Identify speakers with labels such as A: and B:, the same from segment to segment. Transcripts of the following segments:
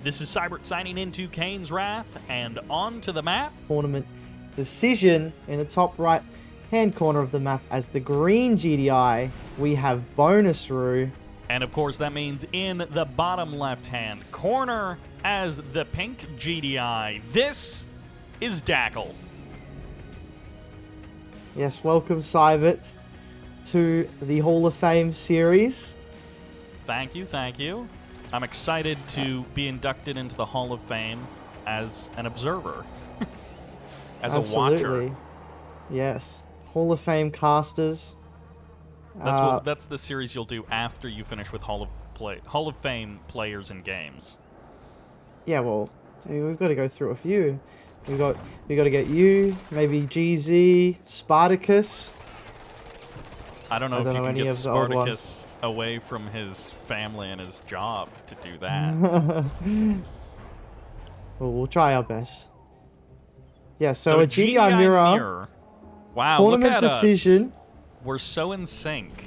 A: This is Sybert signing into Kane's Wrath, and on to the map.
B: Tournament decision in the top right hand corner of the map as the green GDI. We have bonus Roo.
A: And of course, that means in the bottom left-hand corner as the pink GDI. This is Dackel.
B: Yes, welcome Sybert to the Hall of Fame series.
A: Thank you, thank you. I'm excited to be inducted into the Hall of Fame as an observer, as
B: Absolutely.
A: a watcher.
B: Yes, Hall of Fame casters.
A: That's the series you'll do after you finish with Hall of Fame players and games.
B: Yeah, well, we've got to go through a few. We got to get you, maybe GZ, Spartacus.
A: I don't know if you can
B: any
A: get
B: of the old ones.
A: Spartacus away from his family and his job to do that.
B: Well, we'll try our best. Yeah, so a GDI
A: GDI
B: mirror.
A: Wow,
B: Tournament
A: look at
B: decision.
A: us. We're so in sync.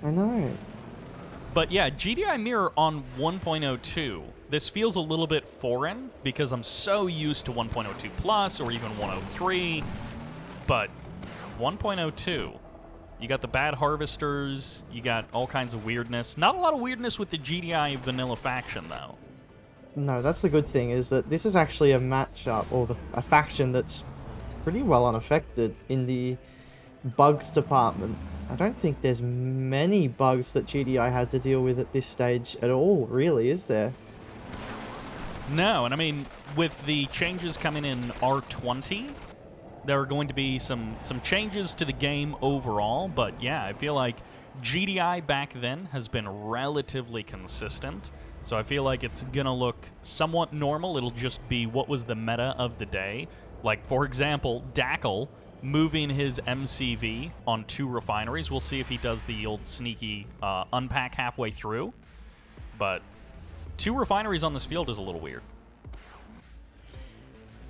B: I know.
A: But yeah, GDI mirror on 1.02. This feels a little bit foreign because I'm so used to 1.02 plus or even 103. But 1.02, you got the bad harvesters, you got all kinds of weirdness. Not a lot of weirdness with the GDI vanilla faction, though.
B: No, that's the good thing, is that this is actually a matchup, or a faction that's pretty well unaffected in the bugs department. I don't think there's many bugs that GDI had to deal with at this stage at all, really, is there?
A: No, and I mean, with the changes coming in R20, there are going to be some changes to the game overall, but yeah, I feel like GDI back then has been relatively consistent, so I feel like it's going to look somewhat normal. It'll just be what was the meta of the day. Like, for example, Dackel moving his MCV on 2 refineries. We'll see if he does the old sneaky unpack halfway through, but 2 refineries on this field is a little weird.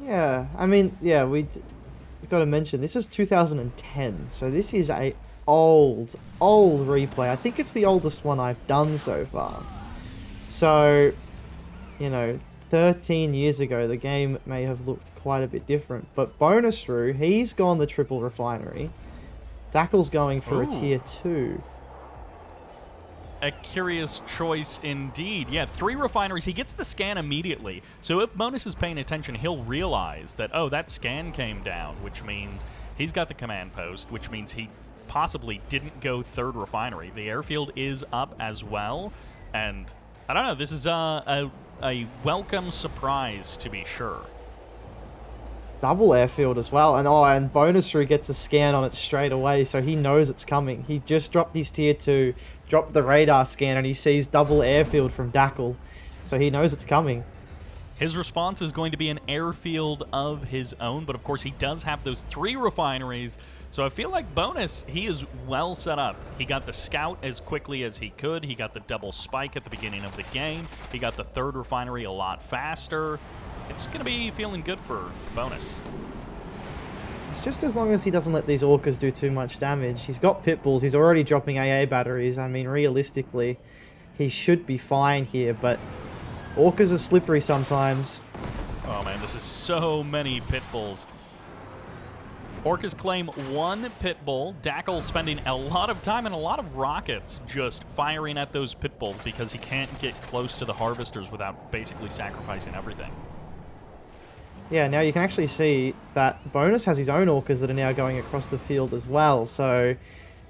B: Yeah, I mean, yeah, we've got to mention, this is 2010, so this is a old replay. I think it's the oldest one I've done so far. So, you know, 13 years ago, the game may have looked quite a bit different. But bonus Roo, he's gone the triple refinery. Dackel's going for a tier 2.
A: A curious choice indeed. Yeah, 3 refineries. He gets the scan immediately. So if Bonus is paying attention, he'll realize that, oh, that scan came down, which means he's got the command post, which means he possibly didn't go 3rd refinery. The airfield is up as well. And I don't know, this is a welcome surprise, to be sure.
B: Double airfield as well, and bonus Roo gets a scan on it straight away, so he knows it's coming. He just dropped his tier 2, dropped the radar scan, and he sees double airfield from Dackel, so he knows it's coming.
A: His response is going to be an airfield of his own, but of course he does have those 3 refineries, so I feel like Bonus, he is well set up. He got the scout as quickly as he could. He got the double spike at the beginning of the game. He got the 3rd refinery a lot faster. It's going to be feeling good for Bonus.
B: It's just as long as he doesn't let these orcas do too much damage. He's got pit bulls. He's already dropping AA batteries. I mean, realistically, he should be fine here, but orcas are slippery sometimes.
A: Oh man, this is so many pit bulls. Orcas claim 1 pit bull. Dackel spending a lot of time and a lot of rockets just firing at those pit bulls because he can't get close to the harvesters without basically sacrificing everything.
B: Yeah, now you can actually see that Bonus has his own orcas that are now going across the field as well. So,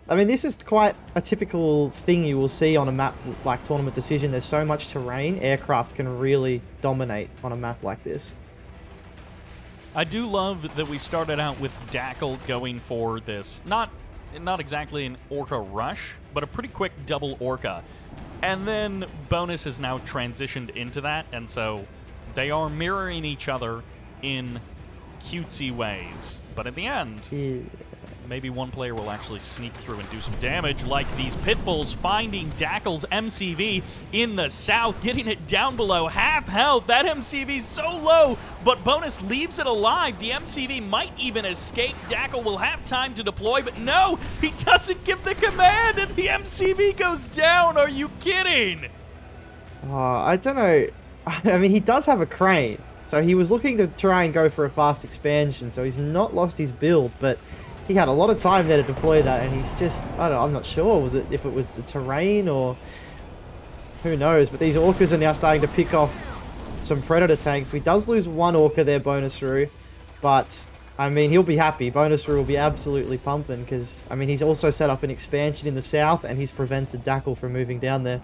B: I mean, this is quite a typical thing you will see on a map like Tournament Decision. There's so much terrain, aircraft can really dominate on a map like this.
A: I do love that we started out with Dackel going for this, not exactly an orca rush, but a pretty quick double orca. And then Bonus has now transitioned into that, and so they are mirroring each other in cutesy ways. But at the end, maybe one player will actually sneak through and do some damage, like these pit bulls finding Dackel's MCV in the south, getting it down below half health. That MCV's so low, but Bonus leaves it alive. The MCV might even escape. Dackel will have time to deploy, but no, he doesn't give the command, and the MCV goes down. Are you kidding?
B: I don't know. I mean, he does have a crane, so he was looking to try and go for a fast expansion, so he's not lost his build, but he had a lot of time there to deploy that, and he's just, I don't know, I'm not sure, was it if it was the terrain or who knows, but these orcas are now starting to pick off some predator tanks. He does lose one orca there, Bonus Roo, but I mean, he'll be happy. Bonus Roo will be absolutely pumping because, I mean, he's also set up an expansion in the south, and he's prevented Dackel from moving down there.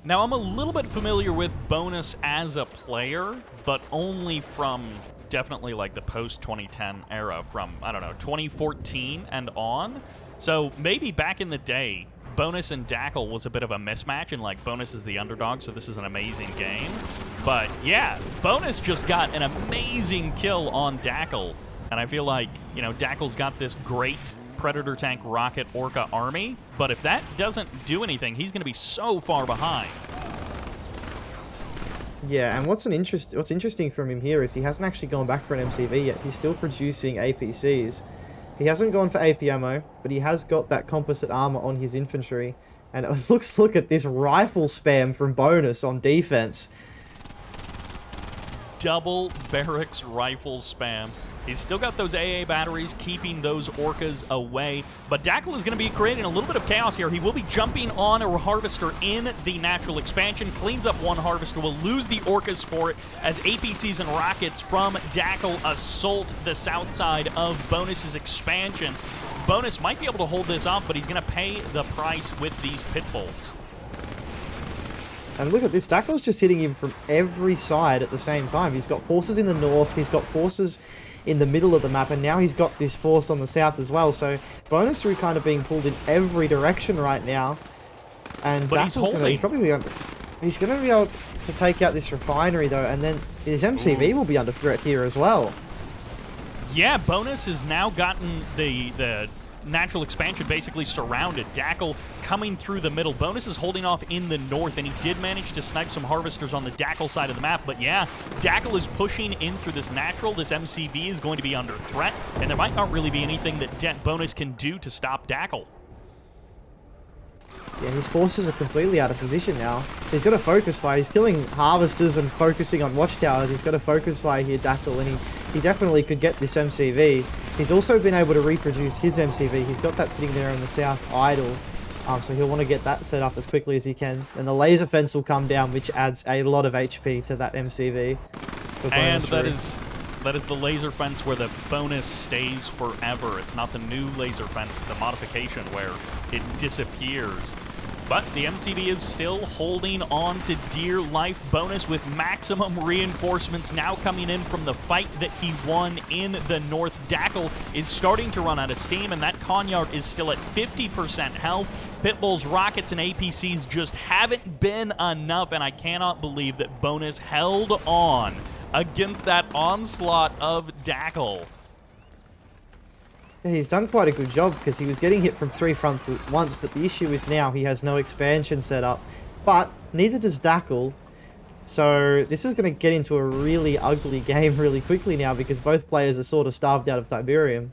A: Now, I'm a little bit familiar with Bonus as a player, but only from definitely like the post-2010 era, from, I don't know, 2014 and on. So maybe back in the day, Bonus and Dackel was a bit of a mismatch, and like Bonus is the underdog, so this is an amazing game. But yeah, Bonus just got an amazing kill on Dackel, and I feel like, you know, Dackel's got this great Predator tank rocket orca army, but if that doesn't do anything, he's going to be so far behind.
B: Yeah, and what's interesting from him here is he hasn't actually gone back for an MCV yet. He's still producing APCs. He hasn't gone for AP ammo, but he has got that composite armor on his infantry. And it look at this rifle spam from Bonus on defense.
A: Double barracks rifle spam. He's still got those AA batteries keeping those orcas away. But Dackel is going to be creating a little bit of chaos here. He will be jumping on a harvester in the natural expansion. Cleans up one harvester. Will lose the orcas for it as APCs and rockets from Dackel assault the south side of Bonus's expansion. Bonus might be able to hold this up, but he's going to pay the price with these pit bulls.
B: And look at this, Dackel's just hitting him from every side at the same time. He's got forces in the north, he's got forces in the middle of the map, and now he's got this force on the south as well. So Bonus Roo kind of being pulled in every direction right now. And
A: but
B: he's probably he's going to be able to take out this refinery though, and then his MCV will be under threat here as well.
A: Yeah, Bonus has now gotten the natural expansion basically surrounded. Dackel coming through the middle. Bonus is holding off in the north, and he did manage to snipe some harvesters on the Dackel side of the map. But yeah, Dackel is pushing in through this natural. This MCV is going to be under threat, and there might not really be anything that Bonus can do to stop Dackel.
B: Yeah, his forces are completely out of position now. He's got a focus fire. He's killing harvesters and focusing on watchtowers. He's got a focus fire here, Dackel, and he definitely could get this MCV. He's also been able to reproduce his MCV. He's got that sitting there in the south idle, so he'll want to get that set up as quickly as he can. And the laser fence will come down, which adds a lot of HP to that MCV.
A: And that is the laser fence where the Bonus stays forever. It's not the new laser fence, the modification where it disappears. But the MCV is still holding on to dear life. Bonus with maximum reinforcements now coming in from the fight that he won in the north. Dackel is starting to run out of steam, and that Conyard is still at 50% health. Pitbulls, rockets, and APCs just haven't been enough, and I cannot believe that Bonus held on against that onslaught of Dackel.
B: Yeah, he's done quite a good job because he was getting hit from 3 fronts at once, but the issue is now he has no expansion set up. But neither does Dackel. So this is going to get into a really ugly game really quickly now because both players are sort of starved out of Tiberium.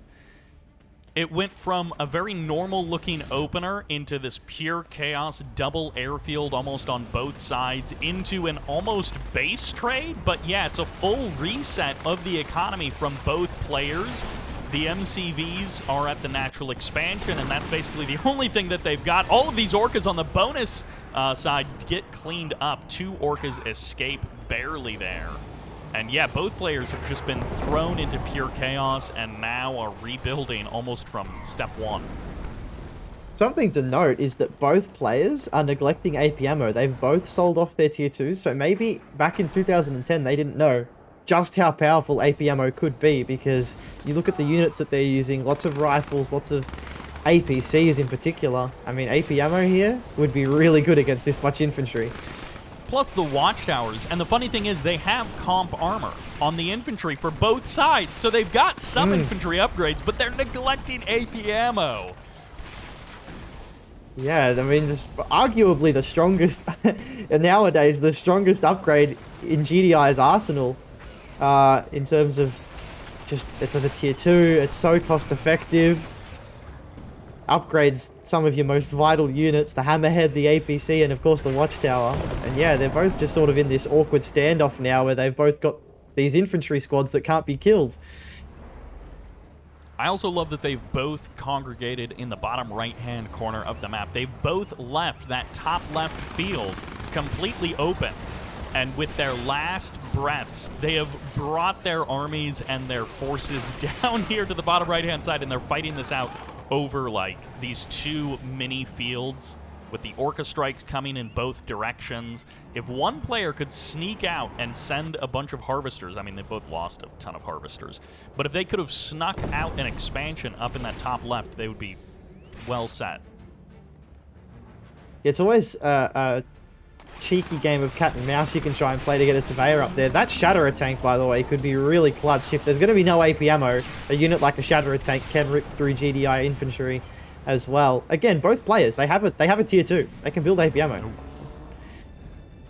A: It went from a very normal-looking opener into this pure chaos double airfield almost on both sides into an almost base trade. But yeah, it's a full reset of the economy from both players. The MCVs are at the natural expansion, and that's basically the only thing that they've got. All of these orcas on the Bonus side get cleaned up. 2 orcas escape barely there. And yeah, both players have just been thrown into pure chaos and now are rebuilding almost from step 1.
B: Something to note is that both players are neglecting AP ammo. They've both sold off their tier 2s, so maybe back in 2010 they didn't know just how powerful AP ammo could be, because you look at the units that they're using, lots of rifles, lots of APCs in particular. I mean, AP ammo here would be really good against this much infantry.
A: Plus the watchtowers, and the funny thing is they have comp armor on the infantry for both sides, so they've got some infantry upgrades, but they're neglecting AP ammo.
B: Yeah, I mean, just arguably the strongest, nowadays, the strongest upgrade in GDI's arsenal, in terms of just, it's at a tier 2, it's so cost effective. upgrades some of your most vital units, the Hammerhead, the APC, and of course the Watchtower. And yeah, they're both just sort of in this awkward standoff now where they've both got these infantry squads that can't be killed.
A: I also love that they've both congregated in the bottom right-hand corner of the map. They've both left that top left field completely open. And with their last breaths, they have brought their armies and their forces down here to the bottom right-hand side, and they're fighting this out over, like, these two mini fields with the Orca strikes coming in both directions. If one player could sneak out and send a bunch of harvesters, I mean, they both lost a ton of harvesters, but if they could have snuck out an expansion up in that top left, they would be well set.
B: It's always a cheeky game of cat and mouse you can try and play to get a surveyor up there. That Shatterer tank, by the way, could be really clutch. If there's going to be no AP ammo, a unit like a Shatterer tank can rip through GDI infantry as well. Again, both players, they have a tier 2. They can build AP ammo.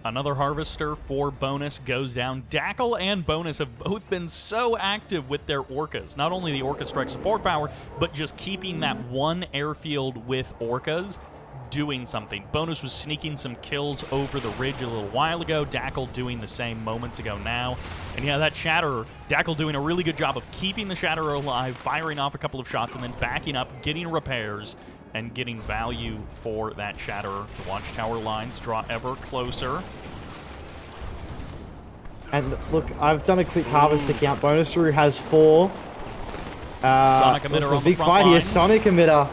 A: Another harvester for Bonus goes down. Dackel and Bonus have both been so active with their Orcas. Not only the Orca strike support power, but just keeping that one airfield with Orcas doing something. Bonus was sneaking some kills over the ridge a little while ago. Dackel doing the same moments ago now. And yeah, that Shatterer, Dackel doing a really good job of keeping the Shatterer alive, firing off a couple of shots, and then backing up, getting repairs, and getting value for that Shatterer. The Watchtower lines draw ever closer.
B: And look, I've done a quick harvester count. Bonus Roo has 4.
A: Sonic emitter on the
B: big
A: front
B: fight here.
A: lines.
B: Sonic emitter.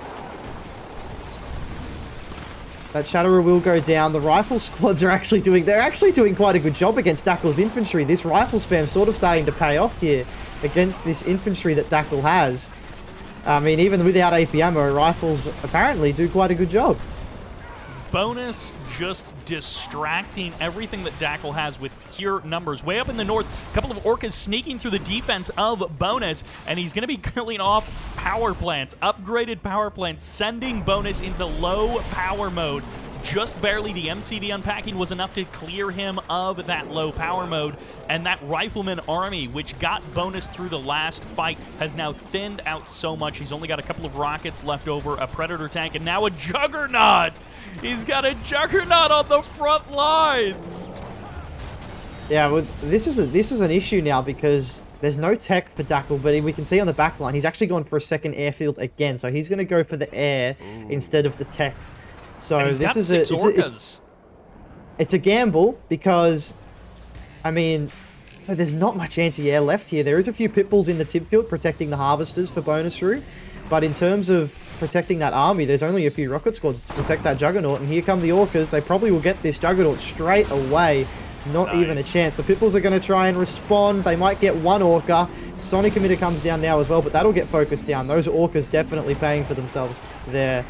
B: That Shatterer will go down. The rifle squads are actually doing quite a good job against Dackel's infantry. This rifle spam sort of starting to pay off here against this infantry that Dackel has. I mean, even without AP ammo, rifles apparently do quite a good job.
A: Bonus just distracting everything that Dackel has with pure numbers. Way up in the north, a couple of Orcas sneaking through the defense of Bonus, and he's going to be killing off power plants, upgraded power plants, sending Bonus into low power mode. Just barely. The MCV unpacking was enough to clear him of that low power mode, and that Rifleman army, which got Bonus through the last fight, has now thinned out so much. He's only got a couple of rockets left over, a Predator tank, and now a Juggernaut! He's got a Juggernaut on the front lines!
B: Yeah, well, this is an issue now because there's no tech for Dackel, but we can see on the back line, he's actually gone for a second airfield again, so he's going to go for the air instead of the tech. So this is it's a gamble because, I mean, there's not much anti-air left here. There is a few pit bulls in the tip field protecting the harvesters for Bonus Roo, but in terms of protecting that army, there's only a few rocket squads to protect that Juggernaut, and here come the Orcas. They probably will get this Juggernaut straight away. Not even a chance. The pit bulls are going to try and respond. They might get one Orca. Sonic emitter comes down now as well, but that'll get focused down. Those Orcas definitely paying for themselves there.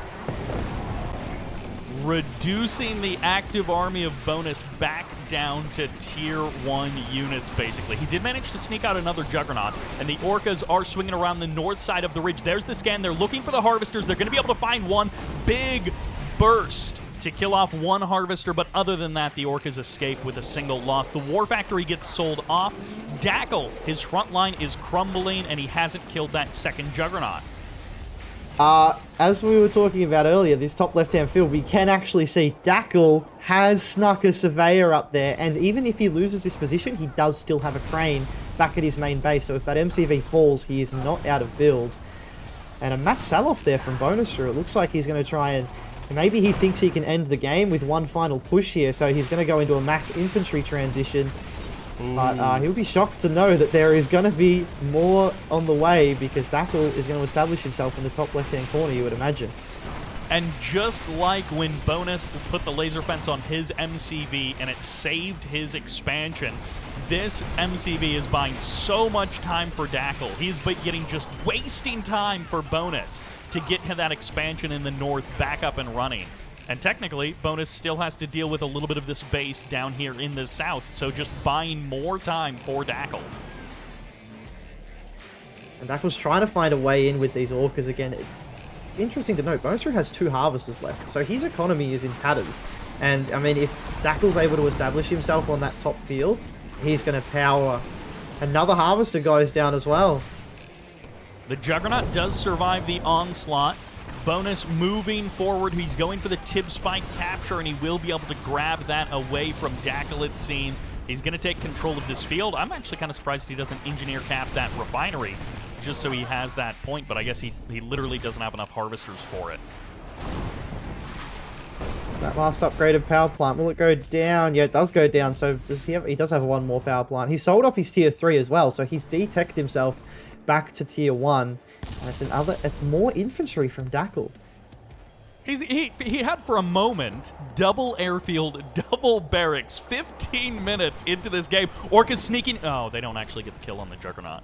A: Reducing the active army of Bonus back down to tier 1 units, basically. He did manage to sneak out another Juggernaut, and the Orcas are swinging around the north side of the ridge. There's the scan. They're looking for the harvesters. They're going to be able to find one big burst to kill off one harvester, but other than that, the Orcas escape with a single loss. The War Factory gets sold off. Dackel, his front line is crumbling, and he hasn't killed that second Juggernaut.
B: As we were talking about earlier, this top left-hand field, we can actually see Dackel has snuck a surveyor up there, and even if he loses this position, he does still have a crane back at his main base, so if that MCV falls, he is not out of build. And a mass sell-off there from Bonus Roo. It looks like he's going to try and... Maybe he thinks he can end the game with one final push here, so he's going to go into a mass infantry transition. But he'll be shocked to know that there is going to be more on the way because Dackel is going to establish himself in the top left-hand corner, you would imagine.
A: And just like when Bonus put the laser fence on his MCV and it saved his expansion, this MCV is buying so much time for Dackel. He's getting just wasting time for Bonus to get that expansion in the north back up and running. And technically, Bonus still has to deal with a little bit of this base down here in the south, so just buying more time for Dackel.
B: And Dackel's trying to find a way in with these Orcas again. It's interesting to note, Bonus Roo has 2 harvesters left, so his economy is in tatters. And, I mean, if Dackel's able to establish himself on that top field, he's going to power. Another harvester goes down as well.
A: The Juggernaut does survive the onslaught. Bonus moving forward. He's going for the tib spike capture, and he will be able to grab that away from Dackel, it seems. He's going to take control of this field. I'm actually kind of surprised he doesn't engineer cap that refinery just so he has that point, but I guess he literally doesn't have enough harvesters for it.
B: That last upgraded power plant, will it go down? Yeah, it does go down, so he does have one more power plant. He sold off his tier 3 as well, so he's deteched himself back to tier 1. And it's more infantry from Dackel.
A: He had for a moment double airfield, double barracks, 15 minutes into this game. Orca's sneaking. Oh, they don't actually get the kill on the Juggernaut.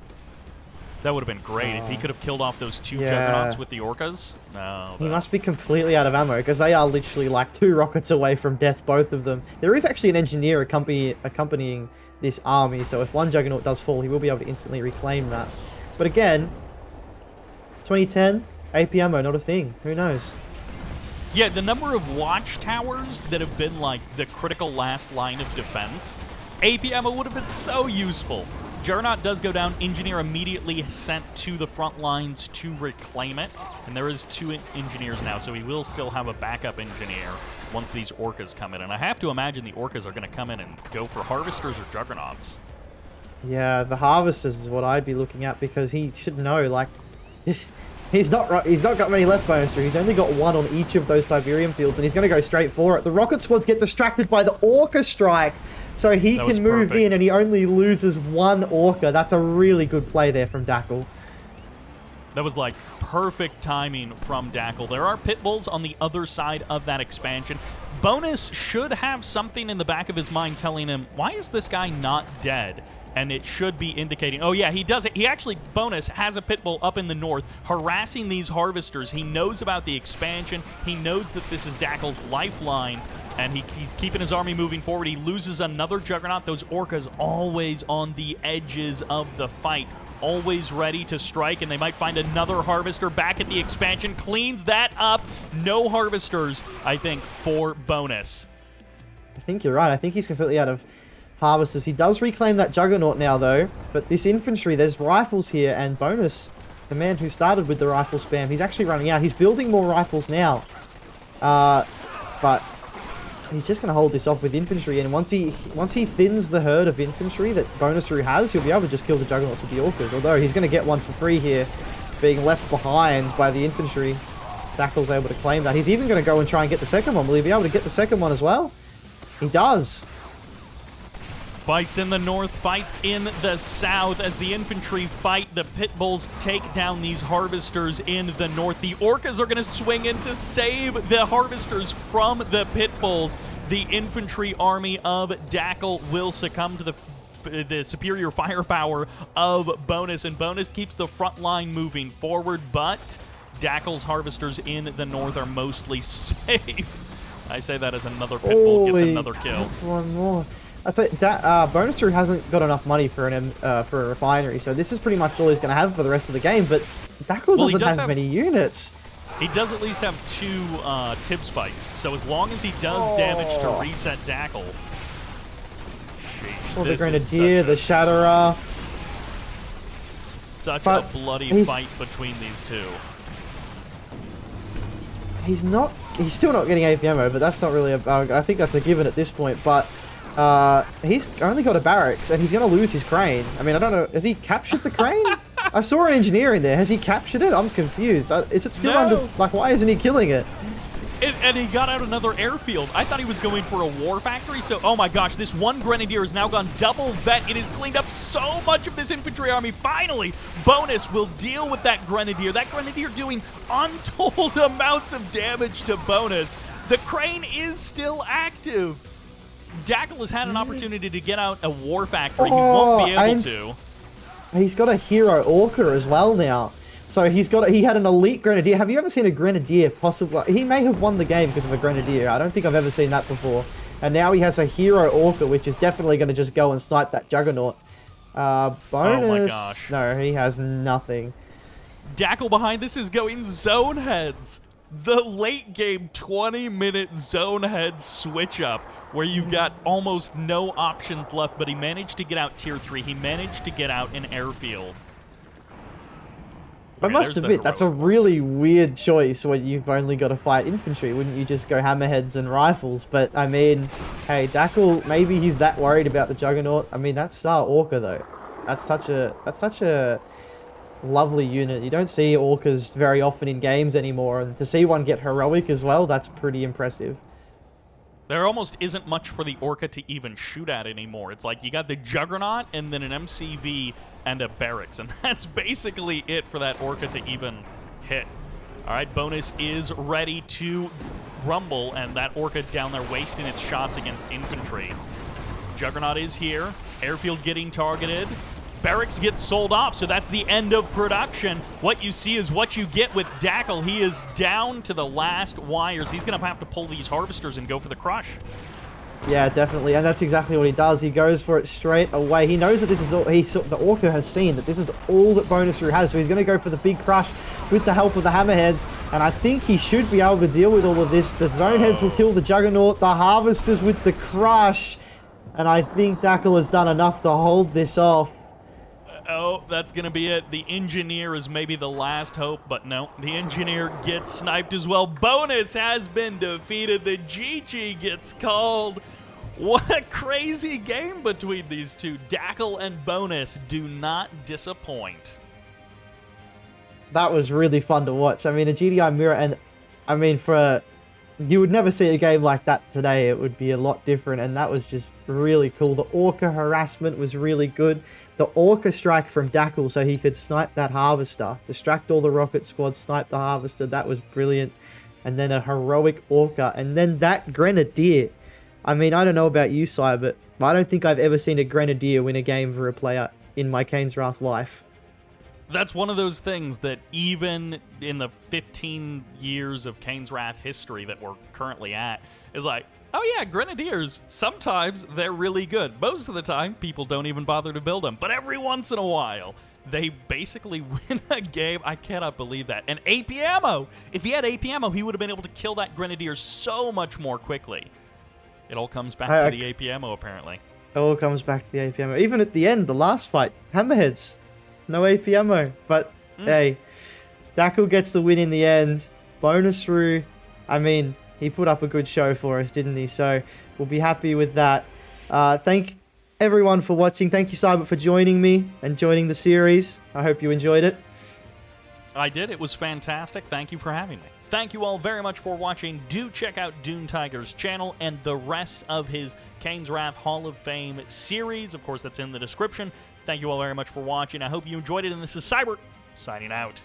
A: That would have been great if he could have killed off those 2 Juggernauts with the Orcas. No.
B: He must be completely out of ammo, because they are literally like 2 rockets away from death, both of them. There is actually an engineer accompanying this army, so if one Juggernaut does fall, he will be able to instantly reclaim that. But again, 2010, AP ammo, not a thing. Who knows?
A: Yeah, the number of watchtowers that have been like the critical last line of defense, AP ammo would have been so useful. Juggernaut does go down. Engineer immediately sent to the front lines to reclaim it. And there is 2 engineers now, so he will still have a backup engineer once these Orcas come in. And I have to imagine the Orcas are going to come in and go for harvesters or Juggernauts.
B: Yeah, the harvesters is what I'd be looking at, because he should know, like, he's not got many left, Bonester. He's only got 1 on each of those Tiberium fields, and he's going to go straight for it. The rocket squads get distracted by the Orca strike, so he can move in, and he only loses 1 Orca. That's a really good play there from Dackel.
A: That was like perfect timing from Dackel. There are pit bulls on the other side of that expansion. Bonus should have something in the back of his mind telling him, why is this guy not dead? And it should be indicating, oh yeah, he does it. He actually, Bonus, has a pit bull up in the north harassing these harvesters. He knows about the expansion. He knows that this is Dackel's lifeline, and he's keeping his army moving forward. He loses another Juggernaut. Those Orcas always on the edges of the fight, always ready to strike, and they might find another harvester back at the expansion. Cleans that up. No harvesters, I think, for Bonus.
B: I think you're right. I think he's completely out of harvesters. He does reclaim that Juggernaut now, though. But this infantry, there's rifles here, and Bonus, the man who started with the rifle spam, he's actually running out. He's building more rifles now. But he's just going to hold this off with infantry, and once he thins the herd of infantry that Bonus has, he'll be able to just kill the Juggernauts with the Orcas. Although he's going to get one for free here, being left behind by the infantry. Dackel's able to claim that. He's even going to go and try and get the second one. Will he be able to get the second one as well? He does.
A: Fights in the north, fights in the south. As the infantry fight, the pit bulls take down these harvesters in the north. The Orcas are going to swing in to save the harvesters from the pit bulls. The infantry army of Dackel will succumb to the superior firepower of Bonus, and Bonus keeps the front line moving forward, but Dackel's harvesters in the north are mostly safe. I say that as another pit bull gets another kill.
B: That's one more. I'd say Bonus hasn't got enough money for a refinery, so this is pretty much all he's going to have for the rest of the game. But Dackel doesn't have many units.
A: He does at least have 2 tib spikes, so as long as he does damage to reset Dackel.
B: Oh, the Grenadier, the Shatterer.
A: Such a bloody fight between these 2.
B: He's still not getting AP ammo, but that's not really I think that's a given at this point. But he's only got a barracks, and he's going to lose his crane. I mean, I don't know. Has he captured the crane? I saw an engineer in there. Has he captured it? I'm confused. Is it still under... Like, why isn't he killing it?
A: And he got out another airfield. I thought he was going for a war factory. So, oh my gosh, this one Grenadier has now gone double vet. It has cleaned up so much of this infantry army. Finally, Bonus will deal with that Grenadier. That Grenadier doing untold amounts of damage to Bonus. The crane is still active. Dackel has had an opportunity to get out a war factory. He won't be able to.
B: He's got a hero Orca as well now. So he had an elite Grenadier. Have you ever seen a Grenadier possibly? He may have won the game because of a Grenadier. I don't think I've ever seen that before. And now he has a hero Orca, which is definitely going to just go and snipe that Juggernaut. Bonus.
A: Oh my gosh.
B: No, he has nothing.
A: Dackel behind this is going zone heads. The late game 20-minute zone head switch up where you've got almost no options left, but he managed to get out tier 3. He managed to get out an airfield.
B: I
A: Okay,
B: must
A: there's the
B: admit, that's a
A: heroic one.
B: really weird choice when you've only got to fight infantry. Wouldn't you just go hammerheads and rifles? But, I mean, hey, Dackel, maybe he's that worried about the Juggernaut. I mean, that's Star Orca, though. That's such a lovely unit. You don't see Orcas very often in games anymore, and to see one get heroic as well, that's pretty impressive.
A: There almost isn't much for the Orca to even shoot at anymore. It's like you got the Juggernaut and then an MCV and a Barracks, and that's basically it for that Orca to even hit. All right, Bonus is ready to rumble, and that Orca down there wasting its shots against infantry. Juggernaut is here. Airfield getting targeted. Barracks gets sold off, so that's the end of production. What you see is what you get with Dackel. He is down to the last wires. He's going to have to pull these harvesters and go for the crush.
B: Yeah, definitely, and that's exactly what he does. He goes for it straight away. He knows that this is all. The Orca has seen that this is all that Bonus Roo has, so he's going to go for the big crush with the help of the Hammerheads, and I think he should be able to deal with all of this. The Zone Heads will kill the Juggernaut, the Harvesters with the crush, and I think Dackel has done enough to hold this off.
A: Oh, that's going to be it. The Engineer is maybe the last hope, but no. The Engineer gets sniped as well. Bonus has been defeated. The GG gets called. What a crazy game between these two. Dackel and Bonus do not disappoint.
B: That was really fun to watch. I mean, a GDI mirror, and I mean, you would never see a game like that today. It would be a lot different, and that was just really cool. The Orca harassment was really good. The Orca strike from Dackel so he could snipe that Harvester, distract all the rocket squad, snipe the Harvester, that was brilliant. And then a heroic Orca, and then that Grenadier. I mean, I don't know about you, Sybert, but I don't think I've ever seen a Grenadier win a game for a player in my Kane's Wrath life.
A: That's one of those things that even in the 15 years of Kane's Wrath history that we're currently at, is like, oh yeah, Grenadiers, sometimes they're really good. Most of the time, people don't even bother to build them. But every once in a while, they basically win a game. I cannot believe that. And AP ammo! If he had AP ammo, he would have been able to kill that Grenadier so much more quickly. It all comes back to the AP ammo, apparently.
B: It all comes back to the AP ammo. Even at the end, the last fight, Hammerheads. No AP ammo. But, hey, Dackel gets the win in the end. Bonus Roo, I mean, he put up a good show for us, didn't he? So, we'll be happy with that. Thank everyone for watching. Thank you, Sybert, for joining me and joining the series. I hope you enjoyed it.
A: I did. It was fantastic. Thank you for having me. Thank you all very much for watching. Do check out DuneTiger's channel and the rest of his Kane's Wrath Hall of Fame series. Of course, that's in the description. Thank you all very much for watching. I hope you enjoyed it, and this is Sybert, signing out.